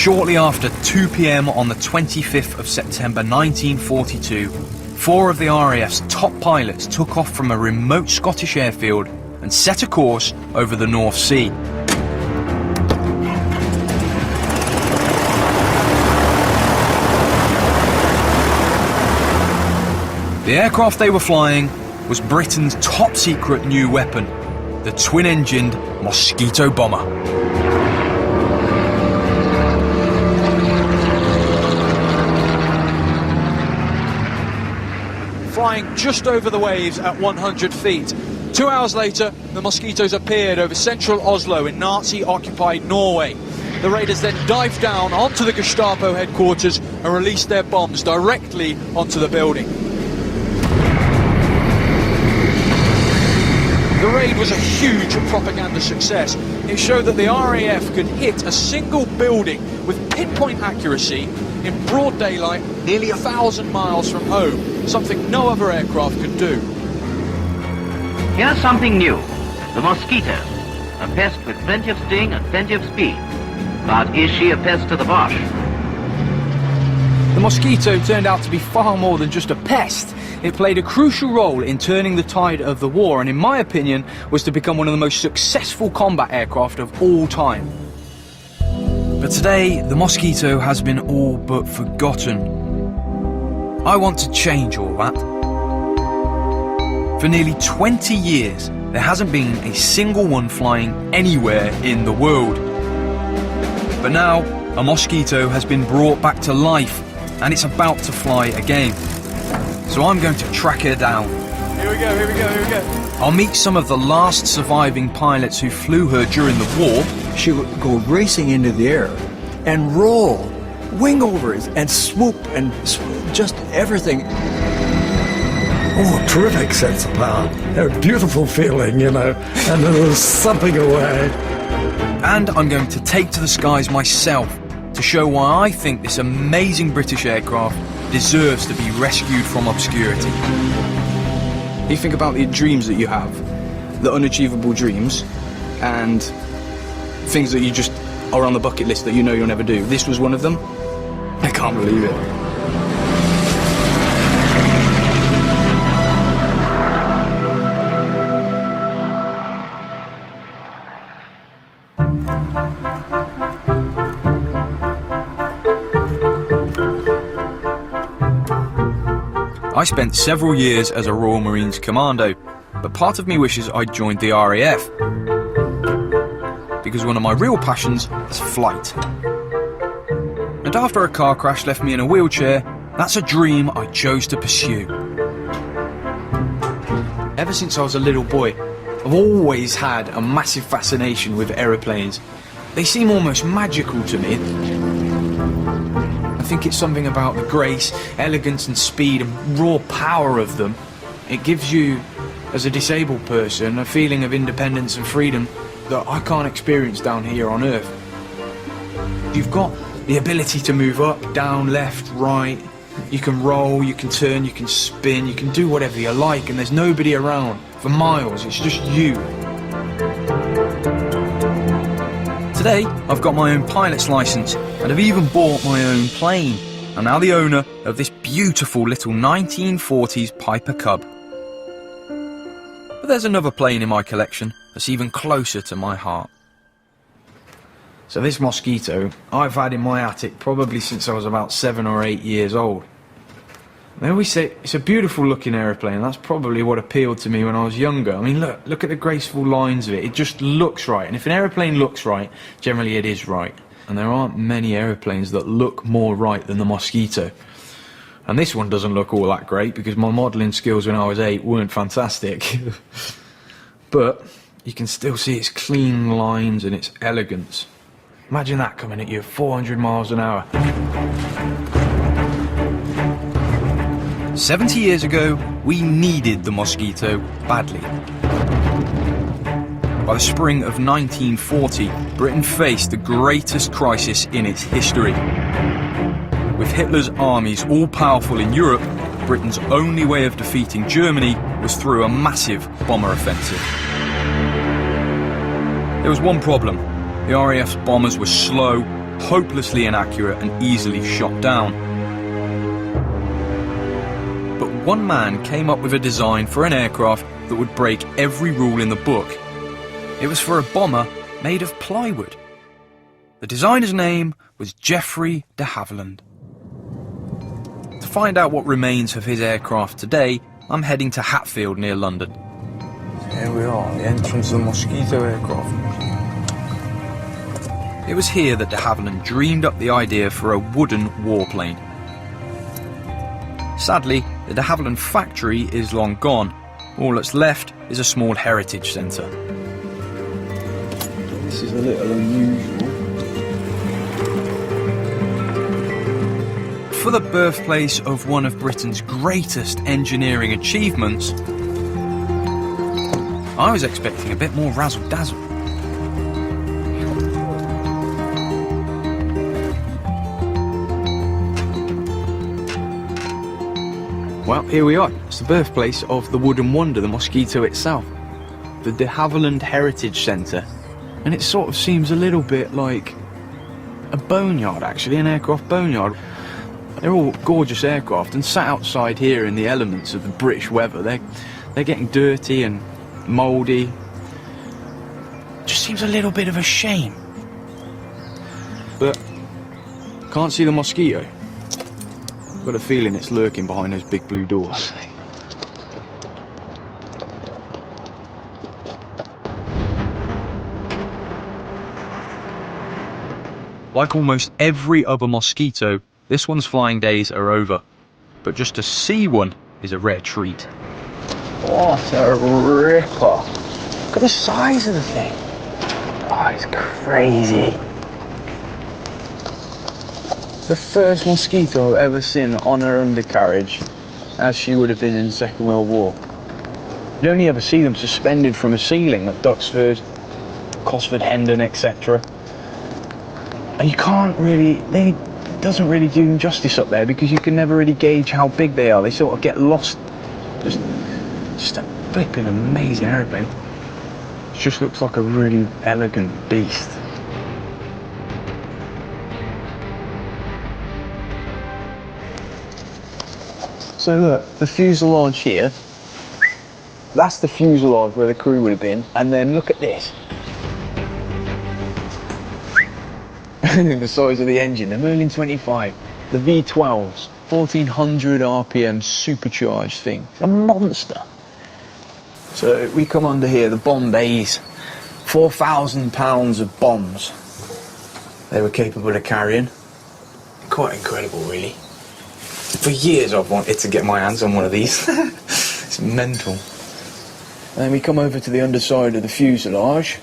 Shortly after 2 p.m. on the 25th of September 1942, 4 of the RAF's top pilots took off from a remote Scottish airfield and set a course over the North Sea. The aircraft they were flying was Britain's top-secret new weapon, the twin-engined Mosquito bomber. Flying just over the waves at 100 feet. 2 hours later, the Mosquitoes appeared over central Oslo in Nazi-occupied Norway. The raiders then dived down onto the Gestapo headquarters and released their bombs directly onto the building. The raid was a huge propaganda success. It showed that the RAF could hit a single building with pinpoint accuracy in broad daylight, nearly 1,000 miles from home, something no other aircraft could do. Here's something new, the Mosquito, a pest with plenty of sting and plenty of speed. But is she a pest to the Boche? The Mosquito turned out to be far more than just a pest. It played a crucial role in turning the tide of the war, and in my opinion was to become one of the most successful combat aircraft of all time. But today, the Mosquito has been all but forgotten. I want to change all that. For nearly 20 years, there hasn't been a single one flying anywhere in the world. But now, a Mosquito has been brought back to life, and it's about to fly again. So I'm going to track her down. Here we go, here we go, here we go. I'll meet some of the last surviving pilots who flew her during the war. She would go racing into the air and roll, wing overs and swoop and just everything. Oh, terrific sense of power. A beautiful feeling, you know, and there was something away. And I'm going to take to the skies myself to show why I think this amazing British aircraft deserves to be rescued from obscurity. You think about the dreams that you have, the unachievable dreams, and things that you just are on the bucket list that you know you'll never do. This was one of them. I can't believe it. I spent several years as a Royal Marines commando, but part of me wishes I'd joined the RAF, because one of my real passions is flight. And after a car crash left me in a wheelchair, that's a dream I chose to pursue. Ever since I was a little boy, I've always had a massive fascination with aeroplanes. They seem almost magical to me. I think it's something about the grace, elegance and speed and raw power of them. It gives you, as a disabled person, a feeling of independence and freedom that I can't experience down here on Earth. You've got the ability to move up, down, left, right. You can roll, you can turn, you can spin, you can do whatever you like, and there's nobody around for miles. It's just you. Today, I've got my own pilot's license, and I've even bought my own plane. I'm now the owner of this beautiful little 1940s Piper Cub. But there's another plane in my collection that's even closer to my heart. So this Mosquito, I've had in my attic probably since I was about 7 or 8 years old. They always say it's a beautiful looking aeroplane. That's probably what appealed to me when I was younger. I mean, look at the graceful lines of it. It just looks right. And if an aeroplane looks right, generally it is right. And there aren't many aeroplanes that look more right than the Mosquito. And this one doesn't look all that great because my modelling skills when I was 8 weren't fantastic. But you can still see its clean lines and its elegance. Imagine that coming at you at 400 miles an hour. 70 years ago, we needed the Mosquito badly. By the spring of 1940, Britain faced the greatest crisis in its history. With Hitler's armies all-powerful in Europe, Britain's only way of defeating Germany was through a massive bomber offensive. There was one problem. The RAF's bombers were slow, hopelessly inaccurate and easily shot down. But one man came up with a design for an aircraft that would break every rule in the book. It was for a bomber made of plywood. The designer's name was Geoffrey de Havilland. To find out what remains of his aircraft today, I'm heading to Hatfield near London. Here we are, the entrance of the Mosquito aircraft. It was here that de Havilland dreamed up the idea for a wooden warplane. Sadly, the de Havilland factory is long gone. All that's left is a small heritage centre. This is a little unusual. For the birthplace of one of Britain's greatest engineering achievements, I was expecting a bit more razzle-dazzle. Well, here we are. It's the birthplace of the wooden wonder, the Mosquito itself. The de Havilland Heritage Centre. And it sort of seems a little bit like a boneyard, actually, an aircraft boneyard. They're all gorgeous aircraft, and sat outside here in the elements of the British weather, they're getting dirty and mouldy. Just seems a little bit of a shame. But can't see the Mosquito. Got a feeling it's lurking behind those big blue doors. Like almost every other Mosquito, this one's flying days are over. But just to see one is a rare treat. What a ripper. Look at the size of the thing. Oh, it's crazy. The first Mosquito I've ever seen on her undercarriage, as she would have been in the Second World War. You only ever see them suspended from a ceiling at Duxford, Cosford, Hendon, etc. And you can't really, it doesn't really do them justice up there because you can never really gauge how big they are. They sort of get lost. Just a flipping amazing aeroplane. It just looks like a really elegant beast. So look, the fuselage here, that's the fuselage where the crew would have been, and then look at this. The size of the engine, the Merlin 25, the V12s, 1400 RPM supercharged thing, a monster. So we come under here, the bomb bays, 4,000 pounds of bombs they were capable of carrying. Quite incredible, really. For years I've wanted to get my hands on one of these. It's mental. And then we come over to the underside of the fuselage.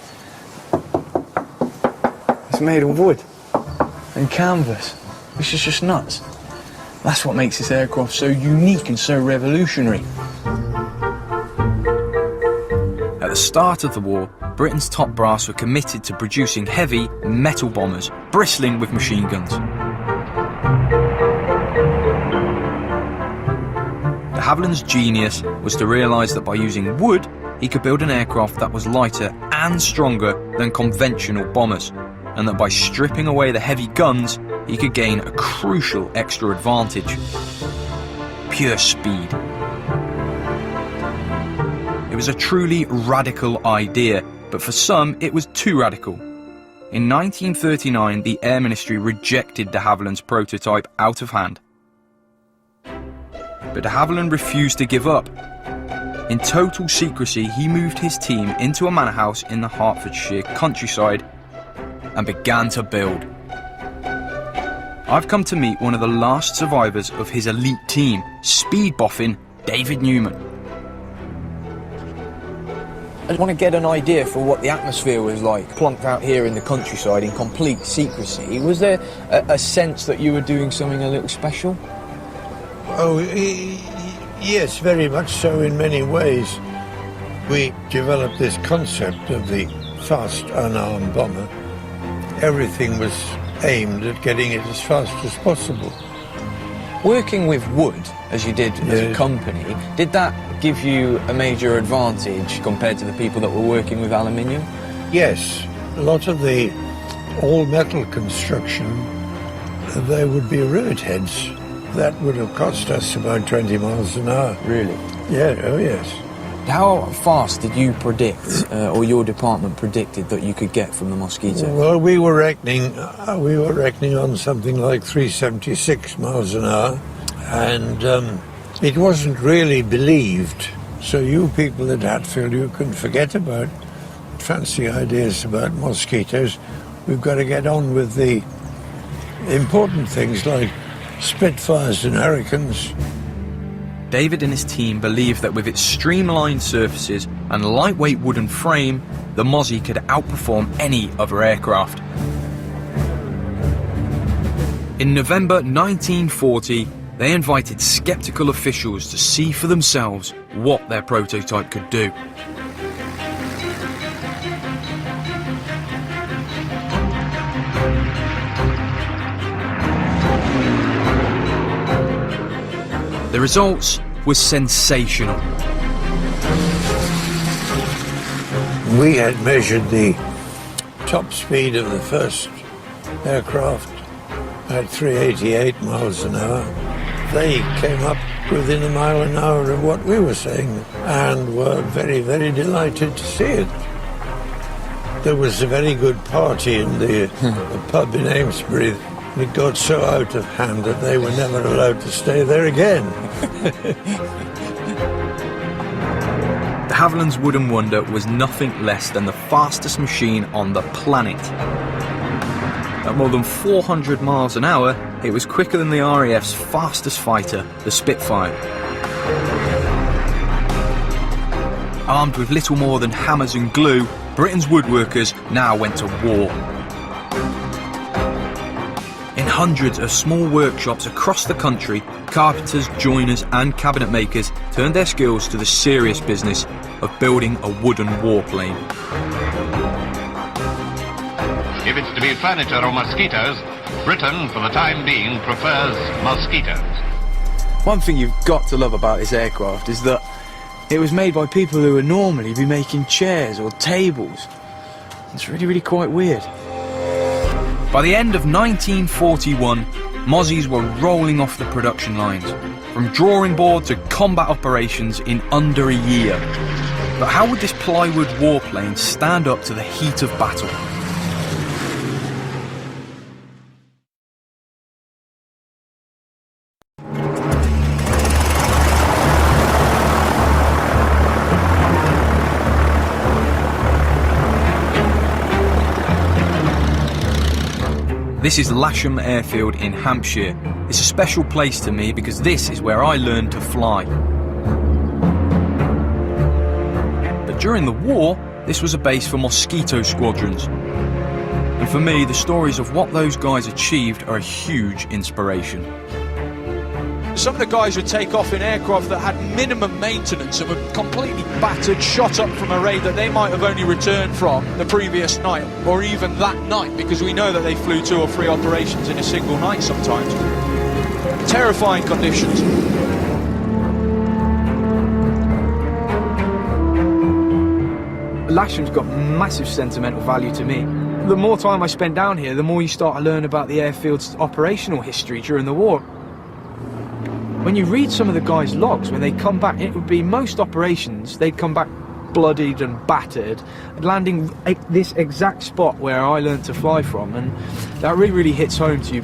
It's made of wood and canvas, which is just nuts. That's what makes this aircraft so unique and so revolutionary. At the start of the war, Britain's top brass were committed to producing heavy metal bombers, bristling with machine guns. De Havilland's genius was to realise that by using wood, he could build an aircraft that was lighter and stronger than conventional bombers, and that by stripping away the heavy guns, he could gain a crucial extra advantage: pure speed. It was a truly radical idea, but for some it was too radical. In 1939, the Air Ministry rejected de Havilland's prototype out of hand. But de Havilland refused to give up. In total secrecy, he moved his team into a manor house in the Hertfordshire countryside and began to build. I've come to meet one of the last survivors of his elite team, speed boffin David Newman. I just want to get an idea for what the atmosphere was like, plonked out here in the countryside in complete secrecy. Was there a sense that you were doing something a little special? Oh, yes, very much so in many ways. We developed this concept of the fast unarmed bomber. Everything was aimed at getting it as fast as possible. Working with wood, as you did as a company, did that give you a major advantage compared to the people that were working with aluminium? Yes, a lot of the all metal construction, they would be rivet heads. That would have cost us about 20 miles an hour. Really? Yeah, oh yes. How fast did you predict, or your department predicted, that you could get from the Mosquito? Well, we were reckoning on something like 376 miles an hour, and it wasn't really believed. So you people at Hatfield, you can forget about fancy ideas about mosquitoes. We've got to get on with the important things like Spitfires and Hurricanes. David and his team believed that with its streamlined surfaces and lightweight wooden frame, the Mozzie could outperform any other aircraft. In November 1940, they invited skeptical officials to see for themselves what their prototype could do. The results were sensational. We had measured the top speed of the first aircraft at 388 miles an hour. They came up within a mile an hour of what we were saying and were very, very delighted to see it. There was a very good party in the pub in Amesbury. It got so out of hand that they were never allowed to stay there again. The Havilland's Wooden Wonder was nothing less than the fastest machine on the planet. At more than 400 miles an hour, it was quicker than the RAF's fastest fighter, the Spitfire. Armed with little more than hammers and glue, Britain's woodworkers now went to war. In hundreds of small workshops across the country, carpenters, joiners and cabinet makers turned their skills to the serious business of building a wooden warplane. If it's to be furniture or mosquitoes, Britain, for the time being, prefers mosquitoes. One thing you've got to love about this aircraft is that it was made by people who would normally be making chairs or tables. It's really, really quite weird. By the end of 1941, Mozzies were rolling off the production lines, from drawing board to combat operations in under a year. But how would this plywood warplane stand up to the heat of battle? This is Lasham Airfield in Hampshire. It's a special place to me because this is where I learned to fly. But during the war, this was a base for Mosquito squadrons. And for me, the stories of what those guys achieved are a huge inspiration. Some of the guys would take off in aircraft that had minimum maintenance and were completely battered, shot up from a raid that they might have only returned from the previous night, or even that night, because we know that they flew 2 or 3 operations in a single night sometimes. Terrifying conditions. Lasham's got massive sentimental value to me. The more time I spend down here, the more you start to learn about the airfield's operational history during the war. When you read some of the guys' logs, when they come back, it would be most operations, they'd come back bloodied and battered, landing at this exact spot where I learned to fly from, and that really, really hits home to you.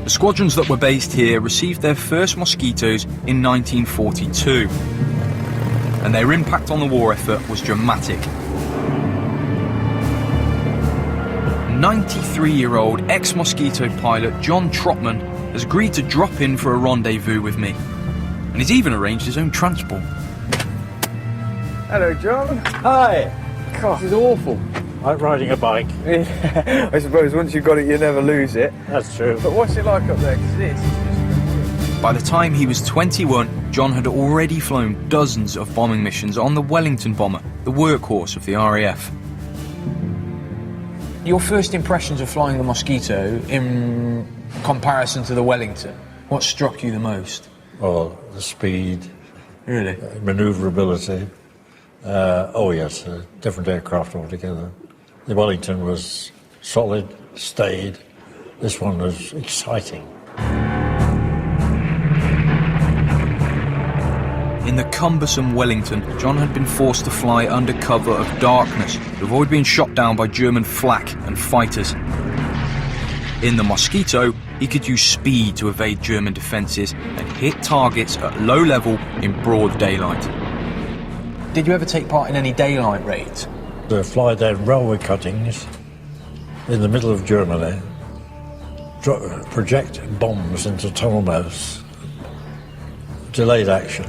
The squadrons that were based here received their first Mosquitoes in 1942, and their impact on the war effort was dramatic. 93-year-old ex-Mosquito pilot John Trotman has agreed to drop in for a rendezvous with me, and he's even arranged his own transport. Hello, John. Hi. God, this is awful. Like riding a bike. I suppose once you've got it, you never lose it. That's true. But what's it like up there? 'Cause this is just... By the time he was 21, John had already flown dozens of bombing missions on the Wellington bomber, the workhorse of the RAF. Your first impressions of flying the Mosquito in comparison to the Wellington, what struck you the most? Well, the speed, Really? manoeuvrability, Oh yes, a different aircraft altogether. The Wellington was solid, stayed. This one was exciting. In the cumbersome Wellington, John had been forced to fly under cover of darkness to avoid being shot down by German flak and fighters. In the Mosquito, he could use speed to evade German defences and hit targets at low level in broad daylight. Did you ever take part in any daylight raids? They fly down railway cuttings in the middle of Germany, project bombs into tunnel mouths, delayed action.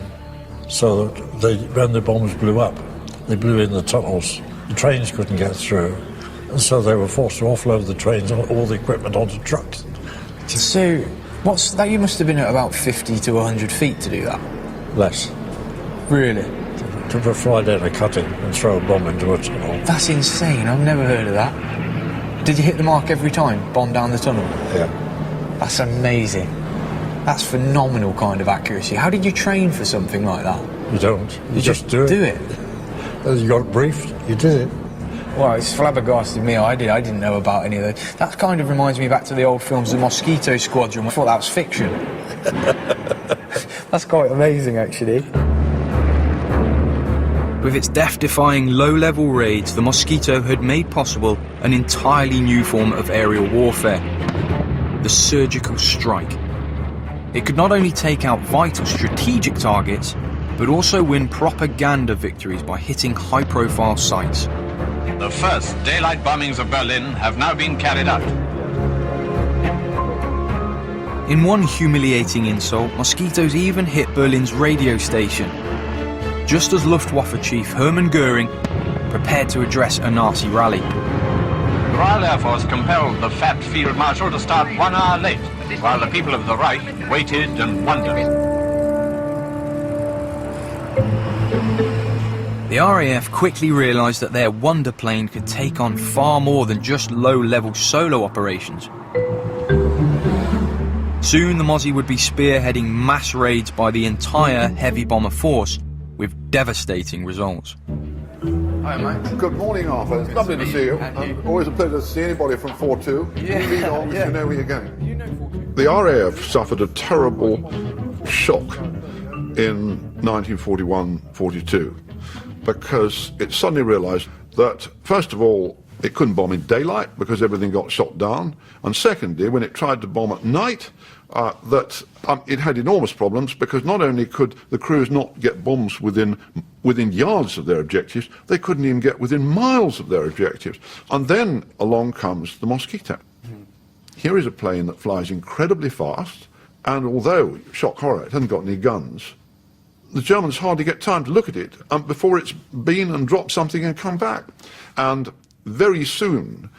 So that when the bombs blew up, they blew in the tunnels. The trains couldn't get through, and so they were forced to offload the trains, all the equipment onto trucks. So, what's that? You must have been at about 50 to 100 feet to do that. Less. Really? To fly down a cutting and throw a bomb into a tunnel. That's insane. I've never heard of that. Did you hit the mark every time? Bomb down the tunnel? Yeah. That's amazing. That's phenomenal kind of accuracy. How did you train for something like that? You don't. You just do it. As you got briefed, you did it. Well, it's flabbergasted me. I didn't know about any of those. That kind of reminds me back to the old films, The Mosquito Squadron. I thought that was fiction. That's quite amazing, actually. With its death-defying low-level raids, the Mosquito had made possible an entirely new form of aerial warfare, the surgical strike. It could not only take out vital strategic targets, but also win propaganda victories by hitting high-profile sites. The first daylight bombings of Berlin have now been carried out. In one humiliating insult, Mosquitoes even hit Berlin's radio station, just as Luftwaffe chief Hermann Goering prepared to address a Nazi rally. The Royal Air Force compelled the fat Field Marshal to start 1 hour late, while the people of the Reich waited and wondered. The RAF quickly realised that their wonder plane could take on far more than just low-level solo operations. Soon the Mozzie would be spearheading mass raids by the entire heavy bomber force, with devastating results. Hi, mate. Good morning, Arthur. It's lovely to see you. Always a pleasure to see anybody from 4-2. You lead on because you know where you're going. The RAF suffered a terrible shock in 1941-42 because it suddenly realised that, first of all, it couldn't bomb in daylight because everything got shot down, and secondly, when it tried to bomb at night, it had enormous problems because not only could the crews not get bombs within yards of their objectives, they couldn't even get within miles of their objectives. And then along comes the Mosquito. Here is a plane that flies incredibly fast, and although, shock horror, it hasn't got any guns, the Germans hardly get time to look at it before it's been and dropped something and come back. And very soon,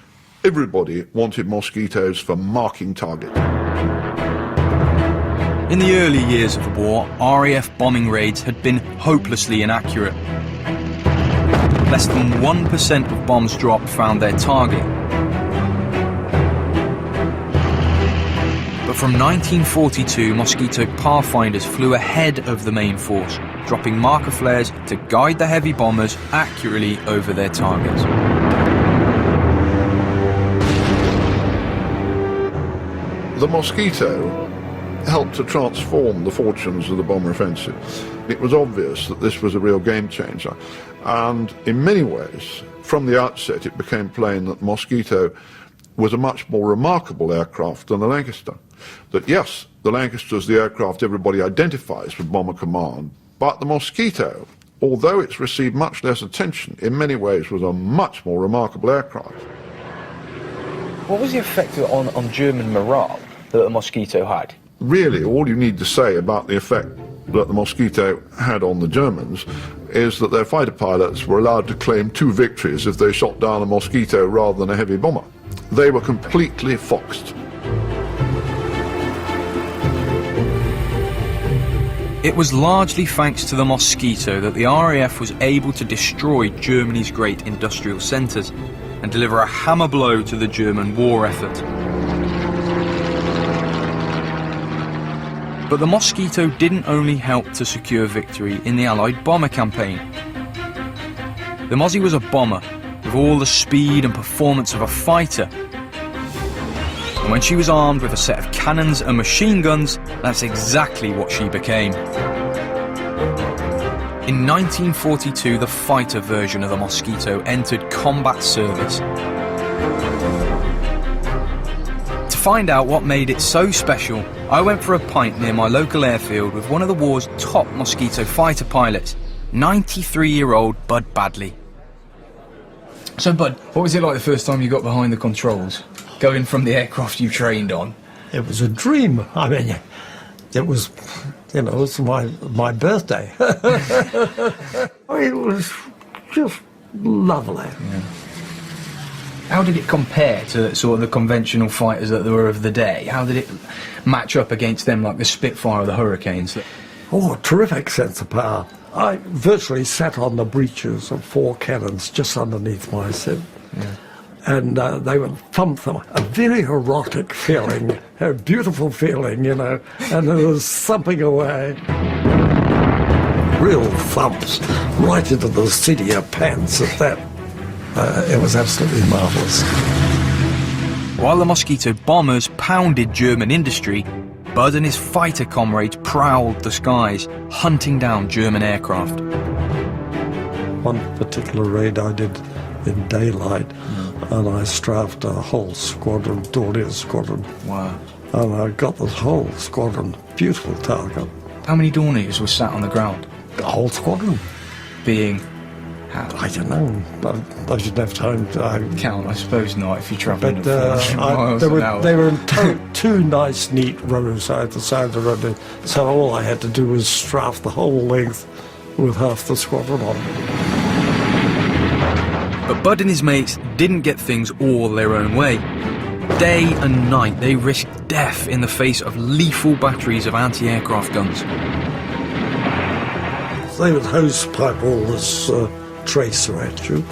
everybody wanted Mosquitoes for marking targets. In the early years of the war, RAF bombing raids had been hopelessly inaccurate. Less than 1% of bombs dropped found their target. But from 1942, Mosquito Pathfinders flew ahead of the main force, dropping marker flares to guide the heavy bombers accurately over their targets. The Mosquito helped to transform the fortunes of the bomber offensive. It was obvious that this was a real game changer, and in many ways, from the outset, it became plain that the Mosquito was a much more remarkable aircraft than the Lancaster. That yes, the Lancaster is the aircraft everybody identifies with Bomber Command, but the Mosquito, although it's received much less attention, in many ways was a much more remarkable aircraft. What was the effect on German morale that the Mosquito had? Really, all you need to say about the effect that the Mosquito had on the Germans is that their fighter pilots were allowed to claim 2 victories if they shot down a Mosquito rather than a heavy bomber. They were completely foxed. It was largely thanks to the Mosquito that the RAF was able to destroy Germany's great industrial centres and deliver a hammer blow to the German war effort. But the Mosquito didn't only help to secure victory in the Allied bomber campaign. The Mozzie was a bomber, with all the speed and performance of a fighter. And when she was armed with a set of cannons and machine guns, that's exactly what she became. In 1942, the fighter version of the Mosquito entered combat service. To find out what made it so special, I went for a pint near my local airfield with one of the war's top Mosquito fighter pilots, 93-year-old Bud Badley. So, Bud, what was it like the first time you got behind the controls, going from the aircraft you trained on? It was a dream. I mean, it was, you know, it's my birthday. It was just lovely. Yeah. How did it compare to sort of the conventional fighters that there were of the day? How did it match up against them, like the Spitfire or the Hurricanes? Oh, a terrific sense of power. I virtually sat on the breeches of 4 cannons just underneath my seat. Yeah. And they would thump them. A very erotic feeling, a beautiful feeling, you know, and it was thumping away. Real thumps right into the seat of your pants at that. It was absolutely marvellous. While the Mosquito bombers pounded German industry, Bud and his fighter comrades prowled the skies, hunting down German aircraft. One particular raid I did in daylight, and I strafed a whole squadron, Dornier squadron. Wow. And I got this whole squadron, beautiful target. How many Dorniers were sat on the ground? The whole squadron. Being... how? I don't know. I should have time to count. I suppose not, if you're travelling but, at 400 miles an hour. They were in two nice, neat rows either side of the road. So all I had to do was strafe the whole length with half the squadron on. But Bud and his mates didn't get things all their own way. Day and night, they risked death in the face of lethal batteries of anti-aircraft guns. They would hose pipe all this tracer at you.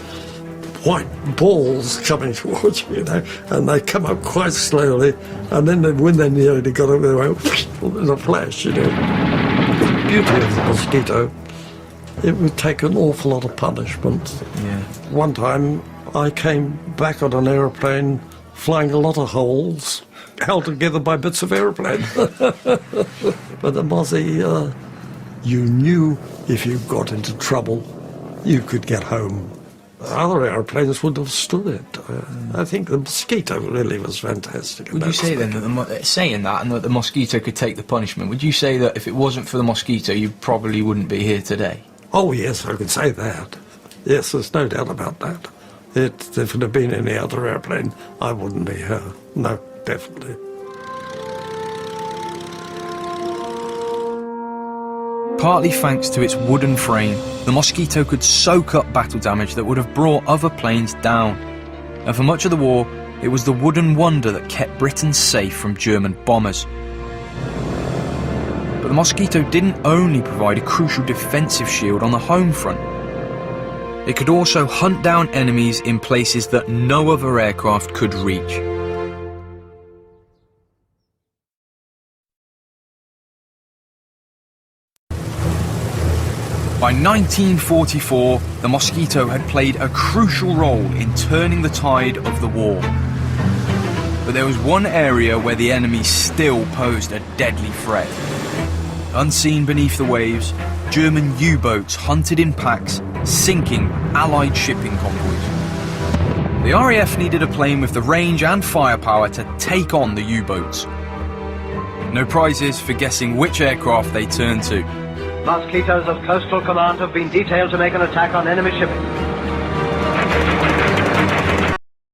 White balls coming towards you, you know, and they come up quite slowly, and then when they nearly got up, they went in a flash, you know. The beauty of the Mosquito, it would take an awful lot of punishment. Yeah. One time I came back on an aeroplane flying a lot of holes, held together by bits of aeroplane. But the Mozzie, you knew if you got into trouble, you could get home. Other aeroplanes wouldn't have stood it. I think the Mosquito really was fantastic. Would you say then that saying that and that the Mosquito could take the punishment, would you say that if it wasn't for the Mosquito, you probably wouldn't be here today? Oh yes, I could say that. Yes, there's no doubt about that. If it had been any other airplane, I wouldn't be here. No, definitely. Partly thanks to its wooden frame, the Mosquito could soak up battle damage that would have brought other planes down. And for much of the war, it was the wooden wonder that kept Britain safe from German bombers. But the Mosquito didn't only provide a crucial defensive shield on the home front. It could also hunt down enemies in places that no other aircraft could reach. By 1944, the Mosquito had played a crucial role in turning the tide of the war. But there was one area where the enemy still posed a deadly threat. Unseen beneath the waves, German U-boats hunted in packs, sinking Allied shipping convoys. The RAF needed a plane with the range and firepower to take on the U-boats. No prizes for guessing which aircraft they turned to. Mosquitoes of Coastal Command have been detailed to make an attack on enemy shipping.